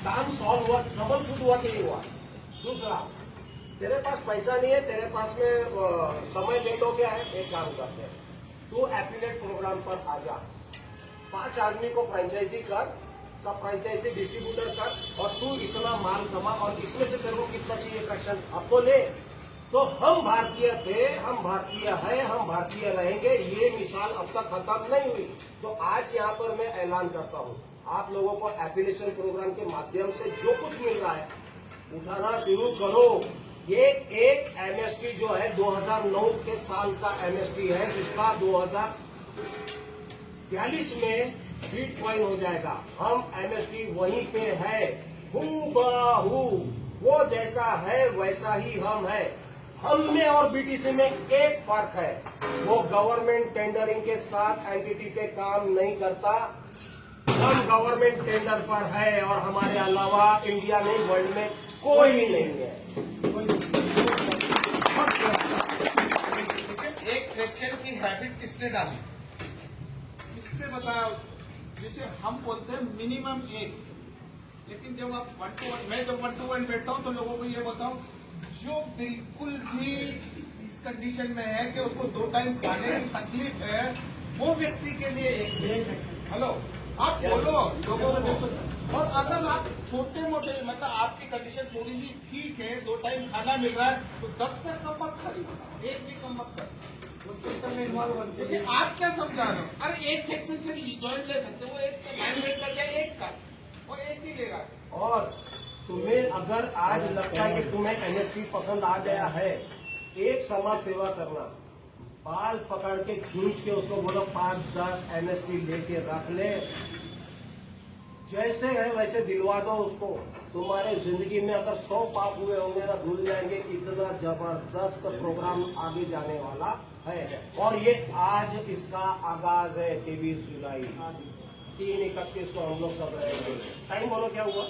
काम सॉल्व हुआ, trouble shoot हुआ कि नहीं हुआ। दूसरा, तेरे पास पैसा नहीं है, तेरे पास में समय बेटो क्या है, एक काम करते हैं, तू एफिलिएट प्रोग्राम पर आ जा, 5 आदमी को फ्रेंचाइजी कर, सब फ्रेंचाइजी डिस्ट्रीब्यूटर कर, और तू इतना माल कमा, और इसमें से तेरे को कितना चाहिए फ्रैक्शन अब तो ले। तो हम भारतीय थे, हम भारतीय है, हम भारतीय रहेंगे, ये मिसाल अब तक खत्म नहीं हुई। तो आज यहाँ पर मैं ऐलान करता हूँ, आप लोगों को एफिलिएशन प्रोग्राम के माध्यम से जो कुछ मिल रहा है उठाना शुरू करो। ये एक एमएसपी जो है 2009 के साल का एमएसपी है, जिसका 2042 में बिटकॉइन हो जाएगा। हम एमएसपी वहीं पे है, हूबहू वो जैसा है वैसा ही हम है। हम में और बीटीसी में एक फर्क है, वो गवर्नमेंट टेंडरिंग के साथ एंटिटी पे काम नहीं करता, हम गवर्नमेंट टेंडर पर है, और हमारे अलावा इंडिया में वर्ल्ड में कोई नहीं है। एक फ्रैक्चर की हैबिट किसने डाली, किसने बताया, जिसे हम बोलते हैं मिनिमम एक। लेकिन जब आप 1 to 1, मैं जब 1 to 1 बैठता हूं तो लोगों को ये बताऊं, जो बिल्कुल भी इस कंडीशन में है कि उसको 2 टाइम खाने की तकलीफ है, वो व्यक्ति के लिए एक। हेलो, आप बोलो लोगों को। और अगर आप छोटे मोटे, मतलब आपकी कंडीशन थोड़ी सी ठीक है, 2 टाइम खाना मिल रहा है, तो 10 से कम मत खरीदो, एक भी कम मत करो। क्योंकि आप क्या समझा रहे हो, अरे एक सेक्शन से जॉइंट ले सकते, वो एक से माइग्रेट कर गया, एक का वो एक ही लेगा। और तुम्हें अगर आज लगता है कि तुम्हें एमएसपी पसंद आ गया है, एक समाज सेवा करना, बाल पकड़ के खींच के उसको बोलो 5-10 एमएसपी लेके रख ले, जैसे है वैसे दिलवा दो उसको। तुम्हारे जिंदगी में अगर 100 पाप हुए होंगे ना, धुल जाएंगे। इतना जबरदस्त प्रोग्राम आगे जाने वाला है, और ये आज इसका आगाज है 23 जुलाई, 3-31 को हम लोग सब रहेंगे। टाइम बोलो क्या हुआ,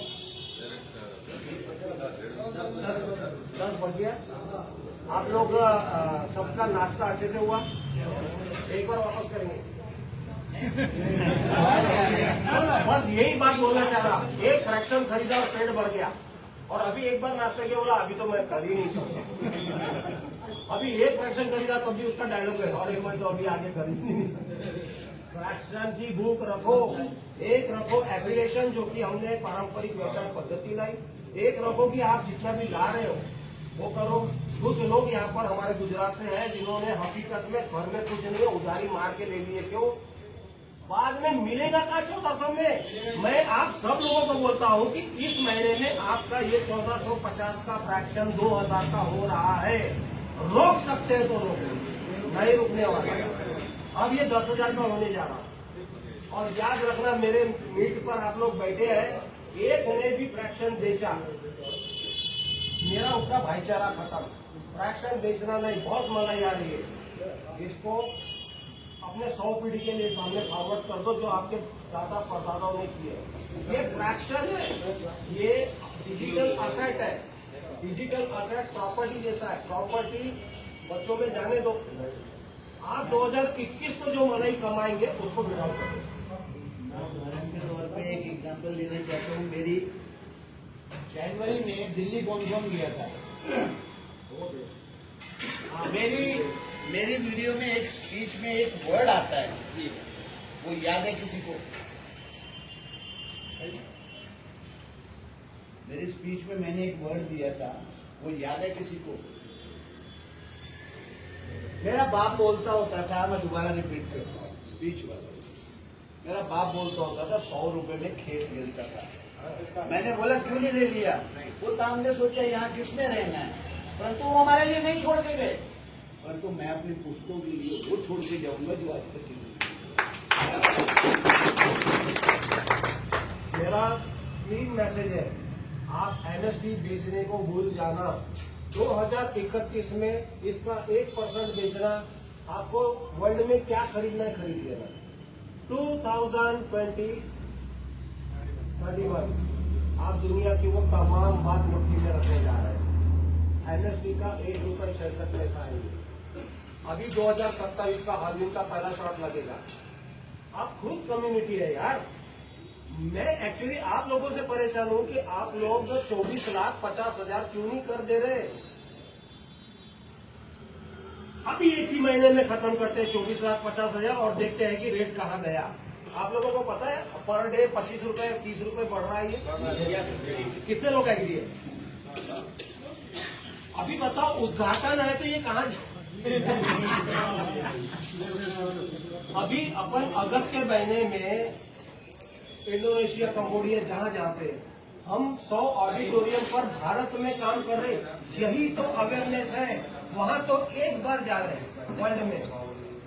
10 बज गया। आप लोग सबका नाश्ता अच्छे से हुआ, एक बार वापस करेंगे। बस यही बात बोलना चाह रहा, एक फ्रैक्शन खरीदा और पेट भर गया, और अभी एक बार नाश्ता किया, बोला अभी तो मैं कर ही नहीं सकता। अभी एक फ्रैक्शन खरीदा तब भी उसका डायलॉग है, और एक मिनट तो अभी आगे कर ही नहीं सकते। फ्रैक्शन की भूख रखो, एक रखो एफिलिएशन जो कि हमने पारंपरिक व्यवसाय पद्धति लाई, एक रखो कि आप जितना भी ला रहे हो वो करो। कुछ लोग यहाँ पर हमारे गुजरात से हैं जिन्होंने हकीकत में घर में कुछ नहीं है, उधारी मार के ले लिए, क्यों, बाद में मिलेगा का 1400 में। मैं आप सब लोगों को बोलता हूँ कि इस महीने में आपका ये 1450 का फ्रैक्शन 2000 का हो रहा है, रोक सकते हैं तो रोक, नहीं रुकने वाला। अब ये 10,000 का होने जा रहा। और याद रखना, मेरे मीट पर आप लोग बैठे हैं, एक ने भी फ्रैक्शन बेचा, मेरा उसका भाईचारा खत्म। फ्रैक्शन बेचना नहीं, बहुत मलाई आ रही है, इसको अपने 100 पीढ़ी के लिए सामने फॉरवर्ड कर दो, जो आपके दादा परदादाओं ने किए। ये फ्रैक्शन है, ये डिजिटल असेट है, डिजिटल असेट प्रॉपर्टी जैसा है। प्रॉपर्टी बच्चों में जाने दो, आप 2021 को जो मलाई कमाएंगे उसको विड्रॉ कर दो। उदाहरण के तौर पे एक एग्जांपल लेना चाहता हूँ। मेरी जनवरी में दिल्ली कौन गया था। मेरी वीडियो में एक स्पीच में एक वर्ड आता है, वो याद है किसी को? मेरी स्पीच में मैंने एक वर्ड दिया था, वो याद है किसी को? मेरा बाप बोलता होता था, मैं दोबारा रिपीट करता हूँ, स्पीच वाला, मेरा बाप बोलता होता था 100 रुपए में खेत मिलता था। मैंने बोला क्यों नहीं ले लिया? वो तो हमने सोचा यहाँ किसने रहना है, परंतु वो हमारे लिए नहीं छोड़ के गए, परंतु मैं अपनी पुस्तकों के लिए वो छोड़ के जाऊंगा जो आज तक मेरा क्लीन मैसेज है, आप एमएसपी बेचने को भूल जाना। 2031 में इसका 1% बेचना, आपको वर्ल्ड में क्या खरीदना है खरीद लेना। 2031 आप दुनिया की वो तमाम बात मुट्ठी में रखने जा रहे हैं। एमएसपी का 1 रुपये 66 पैसा आएंगे। अभी 2027 का हार्विंग का पहला शॉट लगेगा। आप खुद कम्युनिटी है यार, मैं एक्चुअली आप लोगों से परेशान हूं कि आप लोग 24,50,000 क्यों नहीं कर दे रहे। अभी इसी महीने में खत्म करते हैं 24,50,000 और देखते हैं कि रेट कहां गया। आप लोगों को पता है पर डे 25 रुपए 30 रुपए बढ़ रहा है ये। कितने लोग एग्री है? अभी बताओ, उद्घाटन है तो ये कहां अभी अपन अगस्त के महीने में इंडोनेशिया, कंबोडिया, जहां पे हम 100 ऑडिटोरियम पर भारत में काम कर रहे, यही तो अवेयरनेस है। वहां तो एक बार जा रहे हैं वर्ल्ड में,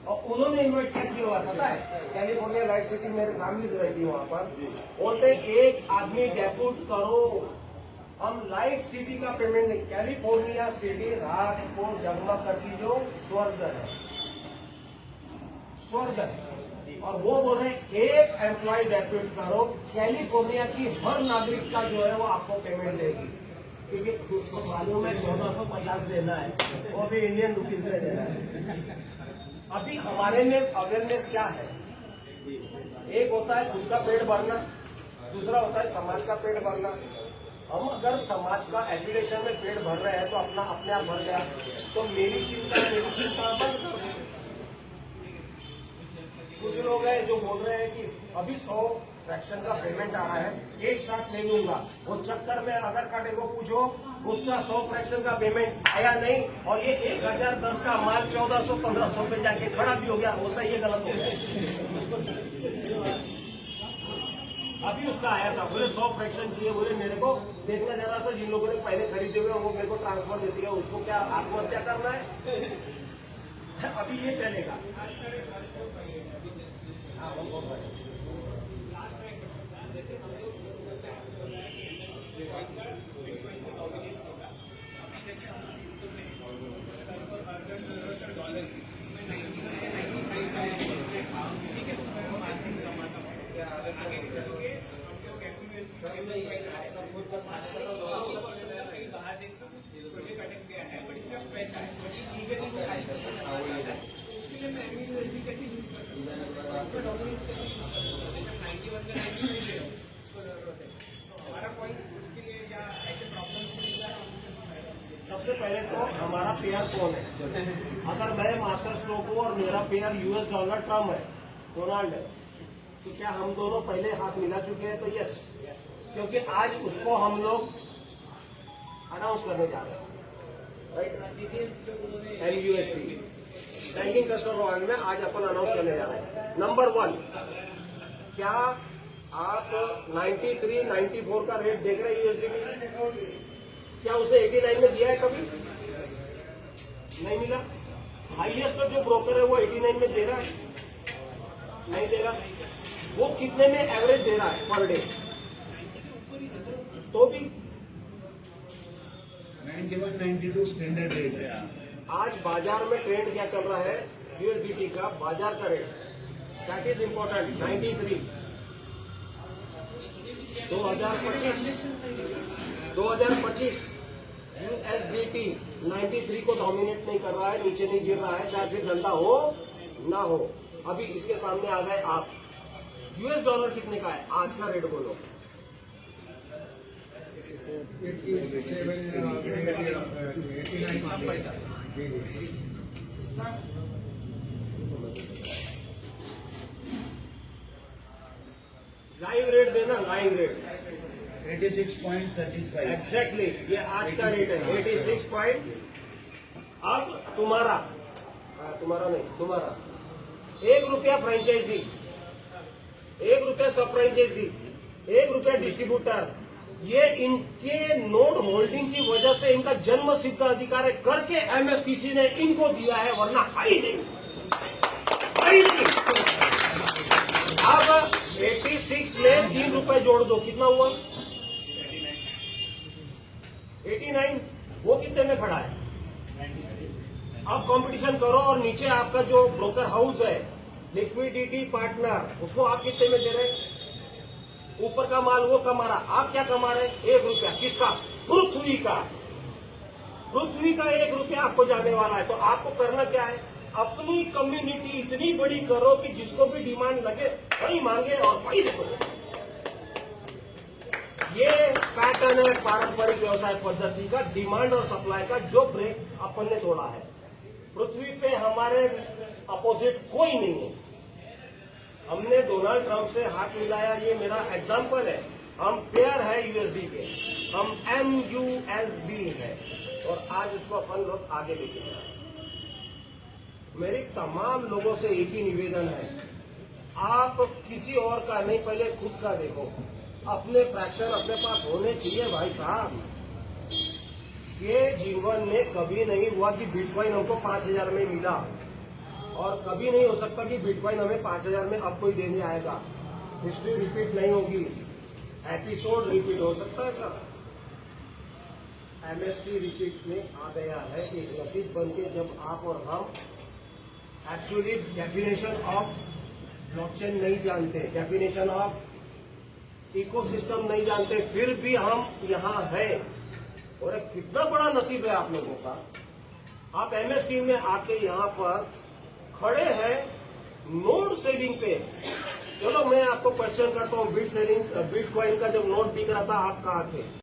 और उन्होंने इन्वाइट क्या किया हुआ पता है? कैलिफोर्निया लाइट सिटी, मेरे फैमिली रहती है वहां पर, बोलते एक आदमी डेप्यूट करो, हम लाइट सिटी का पेमेंट नहीं। कैलिफोर्निया सिटी रात को जगमग करती जो स्वर्ग है, स्वर्ग है। और वो बोल रहे एक एम्प्लॉय डेप्यूट करो, कैलिफोर्निया की हर नागरिक का जो है वो आपको पेमेंट देगी, क्योंकि उसको मालूम है 1450 देना है, वो भी इंडियन रुपीज में देना है। अभी हमारे में अवेयरनेस क्या है? एक होता है खुद का पेट भरना, दूसरा होता है समाज का पेट भरना। हम अगर समाज का एजुकेशन में पेट भर रहे हैं तो अपना अपने आप भर गया, तो मेरी चिंता बंद कर दो। कुछ लोग हैं जो बोल रहे हैं कि अभी 100 फ्रैक्शन का पेमेंट आ रहा है, एक साथ ले लूंगा। वो चक्कर में अगर काटे को पूछो उसका 100 फ्रैक्शन का पेमेंट आया नहीं, और ये 1010 का माल 1400-1500 पे जाके खड़ा भी हो गया, होता ये गलत हो गया। अभी उसका आया था, बोले 100 फ्रैक्शन चाहिए, बोले मेरे को देखना जरा सा, जिन लोगों ने पहले खरीदे हुए वो मेरे को ट्रांसफर दे दिया, उसको क्या आत्महत्या करना है? अभी ये चलेगा। सबसे पहले तो हमारा पेयर कौन है? अगर मैं मास्टर स्ट्रोक हूँ और मेरा पेयर US डॉलर ट्रम्प है, डोनाल्ड है, तो क्या हम दोनों पहले हाथ मिला चुके हैं? तो यस, क्योंकि आज उसको हम लोग अनाउंस करने जा रहे हैं, right? MUSD banking customer award में आज अपन अनाउंस करने जा रहे हैं। नंबर 1, क्या आप 93, 94 का रेट देख रहे हैं USD में? क्या उसने 89 में दिया है कभी? नहीं मिला। हाईएस्ट पर जो ब्रोकर है वो 89 में दे रहा है? नहीं दे रहा। वो कितने में एवरेज दे रहा है पर डे? तो भी 91, 92 स्टैंडर्ड रेट है। आज बाजार में ट्रेंड क्या चल रहा है? USDT का बाजार का rate, that is important. 93 2025 USDT 93 को डोमिनेट नहीं कर रहा है, नीचे नहीं गिर रहा है, चाहे फिर धंधा हो ना हो। अभी इसके सामने आ गए आप। US डॉलर कितने का है आज का रेट बोलो? लाइव रेट देना, लाइव रेट 86.35 एग्जैक्टली, ये आज का रेट है 86 पॉइंट। अब तुम्हारा नहीं, तुम्हारा ₹1 फ्रेंचाइजी, ₹1 सब फ्रेंचाइजी, ₹1 डिस्ट्रीब्यूटर, ये इनके नोट होल्डिंग की वजह से इनका जन्म सिद्ध अधिकार है, करके MSTC ने इनको दिया है, वरना हाई नहीं। अब 86 में ₹3 जोड़ दो, कितना हुआ? 89। वो कितने में खड़ा है? अब कंपटीशन करो, और नीचे आपका जो ब्रोकर हाउस है लिक्विडिटी पार्टनर, उसको आप कितने में दे रहे? ऊपर का माल वो कमा रहा, आप क्या कमा रहे? ₹1। किसका? पृथ्वी का। पृथ्वी का ₹1 आपको जाने वाला है। तो आपको करना क्या है? अपनी कम्युनिटी इतनी बड़ी करो कि जिसको भी डिमांड लगे वही मांगे और वही देखो। ये पैटर्न है पारंपरिक व्यवसाय पद्धति का, डिमांड और सप्लाई का, जो ब्रेक अपन ने तोड़ा है। पृथ्वी पे हमारे अपोजिट कोई नहीं है। हमने डोनाल्ड ट्रंप से हाथ मिलाया, ये मेरा एग्जाम्पल है। हम पेयर है यूएसडी के, हम MUSD है, और आज इसको अपन लोग आगे लेके जा रहे हैं। मेरी तमाम लोगों से एक ही निवेदन है, आप किसी और का नहीं, पहले खुद का देखो। अपने फ्रैक्शन अपने पास होने चाहिए भाई साहब। ये जीवन में कभी नहीं हुआ कि बिटकॉइन हमको 5,000 में मिला, और कभी नहीं हो सकता कि बिटकॉइन हमें 5,000 में अब कोई देने आएगा। हिस्ट्री रिपीट नहीं होगी, एपिसोड रिपीट हो सकता है सर। MST रिपीट में आ गया है, एक नसीब बन के, जब आप और हम एक्चुअली डेफिनेशन ऑफ ब्लॉकचेन नहीं जानते, डेफिनेशन ऑफ इकोसिस्टम नहीं जानते, फिर भी हम यहाँ हैं। और एक कितना बड़ा नसीब है आप लोगों का, आप MST में आके यहाँ पर खड़े हैं नोट सेलिंग पे। चलो मैं आपको क्वेश्चन करता हूँ, बिटकॉइन का जब नोट बिक रहा था आप कहाँ थे?